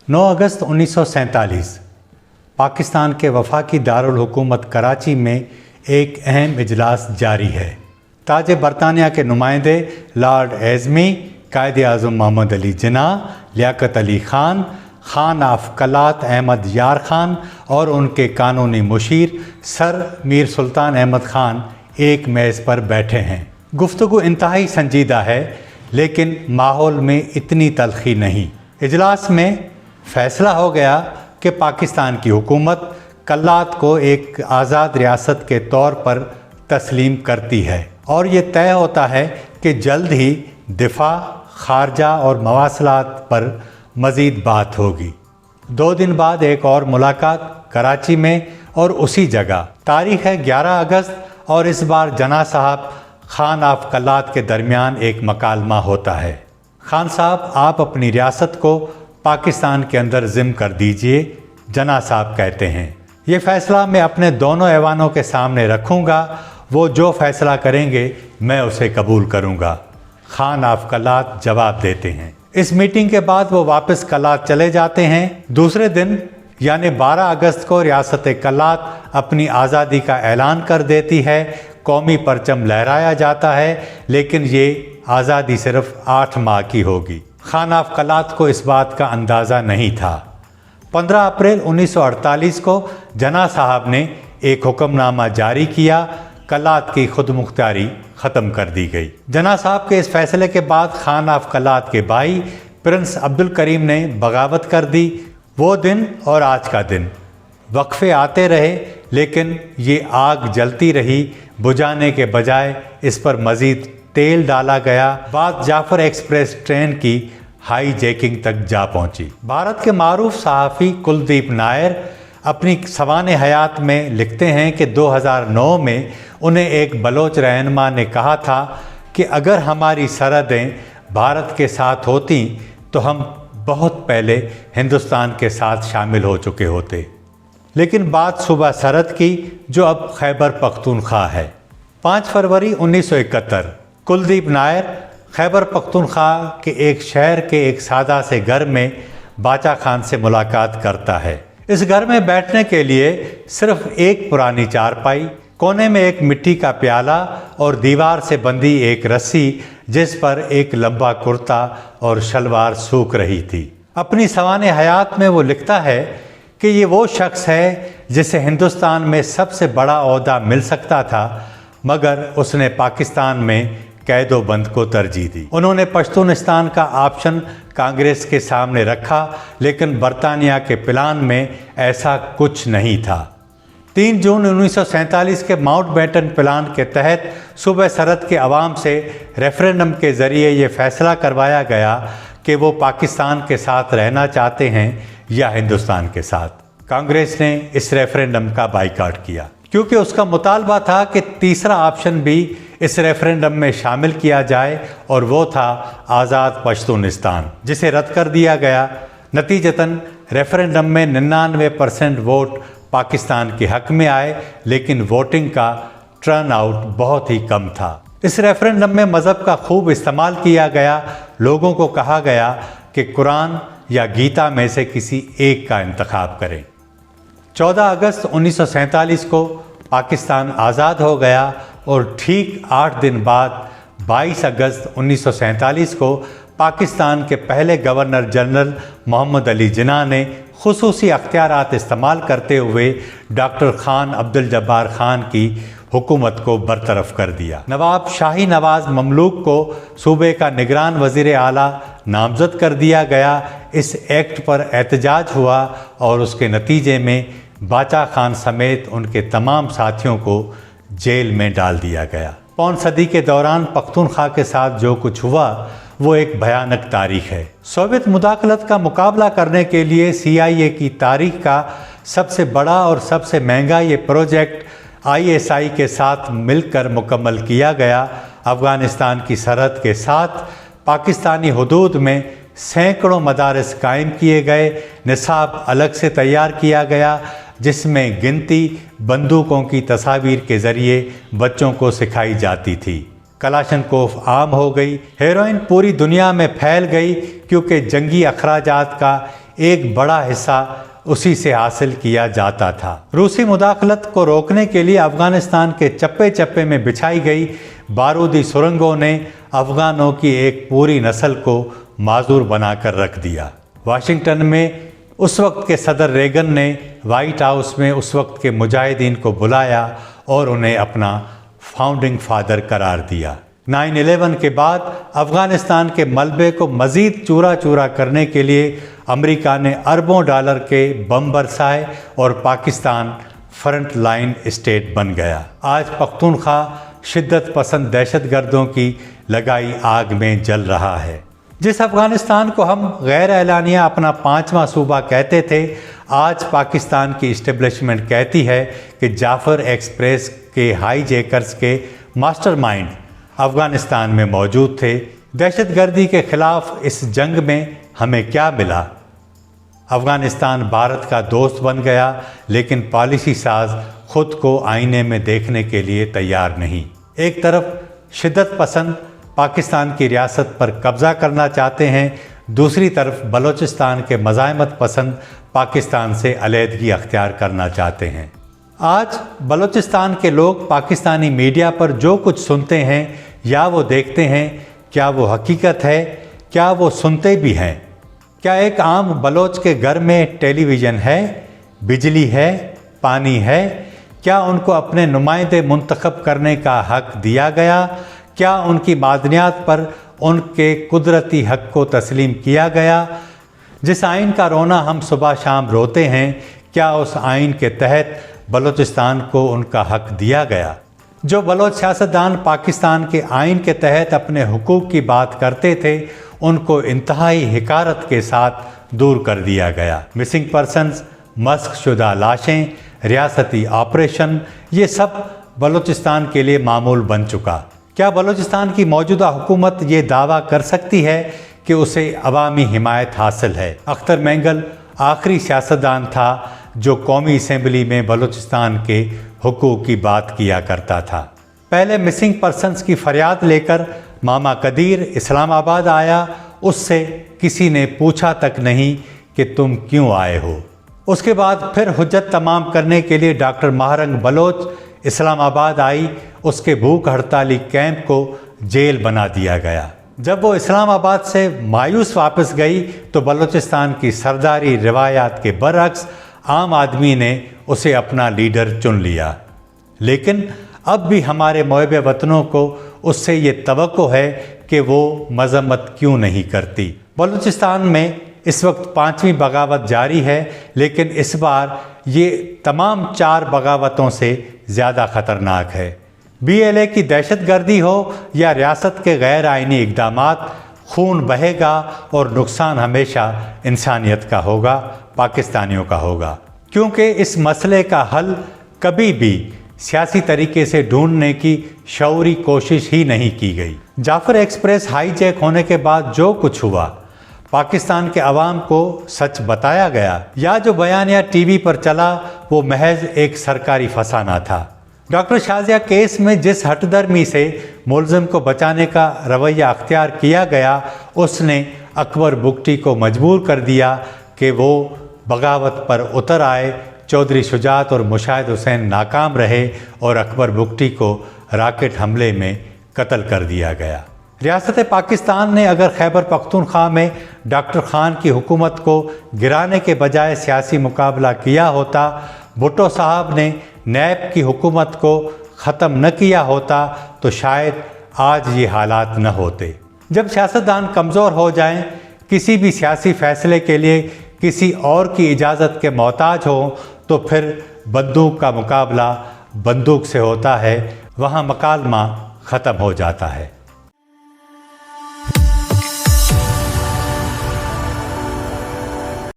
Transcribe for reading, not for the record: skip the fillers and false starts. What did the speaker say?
9 अगस्त 1947 पाकिस्तान के वफाकी दारुल हुकूमत कराची में एक अहम इजलास जारी है। ताज बरतानिया के नुमाइंदे लॉर्ड एज़मी, कायदे आज़म मोहम्मद अली जिन्ना, लियाकत अली खान, खान ऑफ कलात अहमद यार खान और उनके कानूनी मुशीर सर मीर सुल्तान अहमद खान एक मेज़ पर बैठे हैं। गुफ्तगू इंतहाई संजीदा है, लेकिन माहौल में इतनी तलखी नहीं। इजलास में फैसला हो गया कि पाकिस्तान की हुकूमत कल्लात को एक आज़ाद रियासत के तौर पर तस्लीम करती है और ये तय होता है कि जल्द ही दिफा, खारजा और मवासलात पर मज़ीद बात होगी। 2 दिन बाद एक और मुलाकात कराची में और उसी जगह। तारीख़ है 11 अगस्त और इस बार जना साहब खान ऑफ कल्लात के दरमियान एक मकालमा होता है। खान साहब, आप अपनी रियासत को पाकिस्तान के अंदर ज़िम कर दीजिए। जना साहब कहते हैं, ये फ़ैसला मैं अपने दोनों ऐवानों के सामने रखूँगा, वो जो फ़ैसला करेंगे मैं उसे कबूल करूँगा। खान ऑफ कल्लात जवाब देते हैं। इस मीटिंग के बाद वो वापस कल्लात चले जाते हैं। दूसरे दिन यानी 12 अगस्त को रियासत कल्लात अपनी आज़ादी का ऐलान कर देती है। कौमी परचम लहराया जाता है, लेकिन ये आज़ादी सिर्फ 8 माह की होगी। खान ऑफ कल्लात को इस बात का अंदाज़ा नहीं था। 15 अप्रैल 1948 को जना साहब ने एक हुक्मनामा जारी किया। कल्लात की खुद मुख्तारी ख़त्म कर दी गई। जना साहब के इस फैसले के बाद खान ऑफ कल्लात के भाई प्रिंस अब्दुल करीम ने बगावत कर दी। वो दिन और आज का दिन वक्फे आते रहे, लेकिन ये आग जलती रही। बुझाने के बजाय इस पर मज़ीद तेल डाला गया। बात जाफ़र एक्सप्रेस ट्रेन की हाई जैकिंग तक जा पहुंची। भारत के मारूफ सहाफ़ी कुलदीप नायर अपनी सवाने हयात में लिखते हैं कि 2009 में उन्हें एक बलोच रहनुमा ने कहा था कि अगर हमारी सरहदें भारत के साथ होती तो हम बहुत पहले हिंदुस्तान के साथ शामिल हो चुके होते। लेकिन बात सूबा सरहद की, जो अब खैबर पख्तूनख्वा है। 5 फरवरी 1971 कुलदीप नायर खैबर पख्तूनख्वा के एक शहर के एक सादा से घर में बाचा खान से मुलाकात करता है। इस घर में बैठने के लिए सिर्फ एक पुरानी चारपाई, कोने में एक मिट्टी का प्याला और दीवार से बंधी एक रस्सी जिस पर एक लंबा कुर्ता और शलवार सूख रही थी। अपनी सवाने हयात में वो लिखता है कि ये वो शख्स है जिसे हिंदुस्तान में सबसे बड़ा ओहदा मिल सकता था, मगर उसने पाकिस्तान में कैदो बंद को तरजीह दी। उन्होंने पश्तूनिस्तान का ऑप्शन कांग्रेस के सामने रखा, लेकिन बरतानिया के प्लान में ऐसा कुछ नहीं था। 3 जून 1947 के माउंटबेटन प्लान के तहत सूबे सरहद के अवाम से रेफरेंडम के ज़रिए ये फैसला करवाया गया कि वो पाकिस्तान के साथ रहना चाहते हैं या हिंदुस्तान के साथ। कांग्रेस ने इस रेफरेंडम का बाइकाट किया, क्योंकि उसका मुतालबा था कि तीसरा ऑप्शन भी इस रेफरेंडम में शामिल किया जाए, और वो था आज़ाद पश्तूनिस्तान, जिसे रद्द कर दिया गया। नतीजतन रेफरेंडम में 99% वोट पाकिस्तान के हक में आए, लेकिन वोटिंग का टर्न आउट बहुत ही कम था। इस रेफरेंडम में मज़हब का खूब इस्तेमाल किया गया। लोगों को कहा गया कि कुरान या गीता में से किसी एक का इंतखाब करें। 14 अगस्त 1947 को पाकिस्तान आज़ाद हो गया और ठीक 8 दिन बाद 22 अगस्त 1947 को पाकिस्तान के पहले गवर्नर जनरल मोहम्मद अली जिन्ना ने खुसूसी अख्तियारात इस्तेमाल करते हुए डॉक्टर खान अब्दुल जब्बार खान की हुकूमत को बरतरफ कर दिया। नवाब शाही नवाज ममलूक को सूबे का निगरान वज़ीर आला नामज़द कर दिया गया। इस एक्ट पर एहतजाज हुआ और उसके नतीजे में बाचा खान समेत उनके तमाम साथियों को जेल में डाल दिया गया। पौन सदी के दौरान पख्तूनख्वा के साथ जो कुछ हुआ वो एक भयानक तारीख है। सोवियत मुदाखलत का मुकाबला करने के लिए CIA की तारीख का सबसे बड़ा और सबसे महंगा ये प्रोजेक्ट ISI के साथ मिलकर मुकम्मल किया गया। अफ़गानिस्तान की सरहद के साथ पाकिस्तानी हुदूद में सैकड़ों मदारस कायम किए गए। निसाब अलग से तैयार किया गया, जिसमें गिनती बंदूकों की तस्वीर के ज़रिए बच्चों को सिखाई जाती थी। कलाशनकोफ आम हो गई। हेरोइन पूरी दुनिया में फैल गई क्योंकि जंगी अखराजात का ایک بڑا حصہ اسی سے حاصل کیا جاتا تھا۔ روسی مداخلت کو روکنے کے لیے افغانستان کے چپے چپے میں بچھائی گئی بارودی سرنگوں نے افغانوں کی ایک پوری نسل کو معذور بنا کر رکھ دیا۔ واشنگٹن میں اس وقت کے صدر ریگن نے وائٹ ہاؤس میں اس وقت کے مجاہدین کو بلایا اور انہیں اپنا فاؤنڈنگ فادر قرار دیا۔ 9/11 کے بعد افغانستان کے ملبے کو مزید چورا چورا کرنے کے لیے امریکہ نے اربوں ڈالر کے بم برسائے اور پاکستان فرنٹ لائن اسٹیٹ بن گیا۔ آج پختونخوا شدت پسند دہشت گردوں کی لگائی آگ میں جل رہا ہے۔ جس افغانستان کو ہم غیر اعلانیہ اپنا 5واں صوبہ کہتے تھے، آج پاکستان کی اسٹیبلشمنٹ کہتی ہے کہ جعفر ایکسپریس کے ہائی جیکرز کے ماسٹر مائنڈ افغانستان میں موجود تھے۔ دہشت گردی کے خلاف اس جنگ میں ہمیں کیا ملا؟ افغانستان بھارت کا دوست بن گیا، لیکن پالیسی ساز خود کو آئینے میں دیکھنے کے لیے تیار نہیں۔ ایک طرف شدت پسند پاکستان کی ریاست پر قبضہ کرنا چاہتے ہیں، دوسری طرف بلوچستان کے مزاحمت پسند پاکستان سے علیحدگی اختیار کرنا چاہتے ہیں۔ آج بلوچستان کے لوگ پاکستانی میڈیا پر جو کچھ سنتے ہیں یا وہ دیکھتے ہیں، کیا وہ حقیقت ہے؟ کیا وہ سنتے بھی ہیں؟ کیا ایک عام بلوچ کے گھر میں ٹیلی ویژن ہے، بجلی ہے، پانی ہے؟ کیا ان کو اپنے نمائندے منتخب کرنے کا حق دیا گیا؟ کیا ان کی معدنیات پر ان کے قدرتی حق کو تسلیم کیا گیا؟ جس آئین کا رونا ہم صبح شام روتے ہیں، کیا اس آئین کے تحت بلوچستان کو ان کا حق دیا گیا؟ جو بلوچ سیاستدان پاکستان کے آئین کے تحت اپنے حقوق کی بات کرتے تھے، ان کو انتہائی حقارت کے ساتھ دور کر دیا گیا۔ مسنگ پرسنز، مسخ شدہ لاشیں، ریاستی آپریشن، یہ سب بلوچستان کے لیے معمول بن چکا۔ کیا بلوچستان کی موجودہ حکومت یہ دعویٰ کر سکتی ہے کہ اسے عوامی حمایت حاصل ہے؟ اختر مینگل آخری سیاستدان تھا جو قومی اسمبلی میں بلوچستان کے حقوق کی بات کیا کرتا تھا۔ پہلے مسنگ پرسنز کی فریاد لے کر ماما قدیر اسلام آباد آیا، اس سے کسی نے پوچھا تک نہیں کہ تم کیوں آئے ہو۔ اس کے بعد پھر حجت تمام کرنے کے لیے ڈاکٹر مہرنگ بلوچ اسلام آباد آئی، اس کے بھوک ہڑتالی کیمپ کو جیل بنا دیا گیا۔ جب وہ اسلام آباد سے مایوس واپس گئی تو بلوچستان کی سرداری روایات کے برعکس عام آدمی نے اسے اپنا لیڈر چن لیا۔ لیکن اب بھی ہمارے محب وطنوں کو اس سے یہ توقع ہے کہ وہ مذمت کیوں نہیں کرتی۔ بلوچستان میں اس وقت 5ویں بغاوت جاری ہے، لیکن اس بار یہ تمام 4 بغاوتوں سے زیادہ خطرناک ہے۔ BLA کی دہشت گردی ہو یا ریاست کے غیر آئینی اقدامات، خون بہے گا اور نقصان ہمیشہ انسانیت کا ہوگا، پاکستانیوں کا ہوگا، کیونکہ اس مسئلے کا حل کبھی بھی سیاسی طریقے سے ڈھونڈنے کی شعوری کوشش ہی نہیں کی گئی۔ جعفر ایکسپریس ہائی جیک ہونے کے بعد جو کچھ ہوا، پاکستان کے عوام کو سچ بتایا گیا یا جو بیانیہ ٹی وی پر چلا وہ محض ایک سرکاری فسانہ تھا؟ ڈاکٹر شازیہ کیس میں جس ہٹ درمی سے ملزم کو بچانے کا رویہ اختیار کیا گیا، اس نے اکبر بگٹی کو مجبور کر دیا کہ وہ بغاوت پر اتر آئے۔ چودھری شجاعت اور مشاہد حسین ناکام رہے اور اکبر بگٹی کو راکٹ حملے میں قتل کر دیا گیا۔ ریاست پاکستان نے اگر خیبر پختونخوا میں ڈاکٹر خان کی حکومت کو گرانے کے بجائے سیاسی مقابلہ کیا ہوتا، بھٹو صاحب نے نیب کی حکومت کو ختم نہ کیا ہوتا، تو شاید آج یہ حالات نہ ہوتے۔ جب سیاستدان کمزور ہو جائیں، کسی بھی سیاسی فیصلے کے لیے کسی اور کی اجازت کے محتاج ہوں، تو پھر بندوق کا مقابلہ بندوق سے ہوتا ہے، وہاں مکالمہ ختم ہو جاتا ہے۔